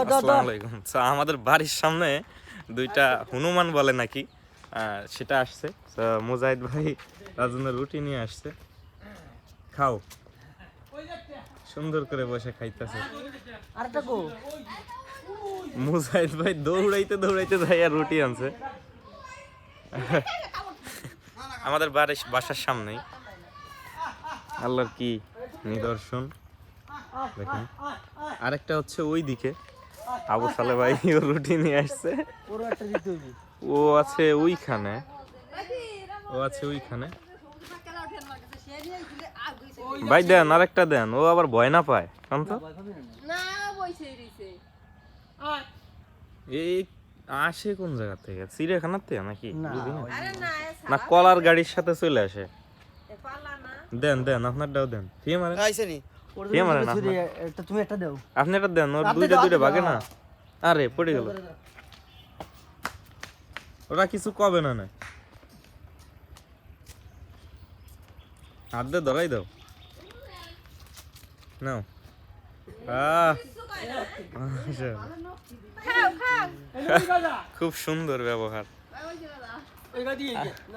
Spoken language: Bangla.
আসসালামু আলাইকুম। তো আমাদের বাড়ির সামনে দুইটা হনুমান বলে নাকি, সেটা আসছে। তো মুজাহিদ ভাই তার জন্য রুটি নিয়ে আসছে। খাও, সুন্দর করে বসে খাইতেছে। মুজাহিদ ভাই দৌড়াইতে দৌড়াইতে যাই আর রুটি আনছে আমাদের বাসার সামনেই। আল্লাহর কি নিদর্শন দেখেন। আরেকটা হচ্ছে ওই দিকে আবু সালে ভাই ও রুটি নিয়ে আসছে। ও আছে ওইখানে, ভাই দেন আরেকটা দেন, ও আবার ভয় না পায়। এই আসে কোন জায়গা থেকে, চিড়িয়াখানার থেকে নাকি না কলার গাড়ির সাথে চলে আসে? দেন দেন আপনারটাও দেন। ফিয়ে মারেন, ফিয়ে মারেন। তুমি একটা দাও, আপনি একটা দেন, ওর দুইটা ভাগে না। আরে পড়ে গেল, ওরা কিছু কবে না। না হাত দিয়ে ধরাই দাও। নাও। খুব সুন্দর ব্যবহার।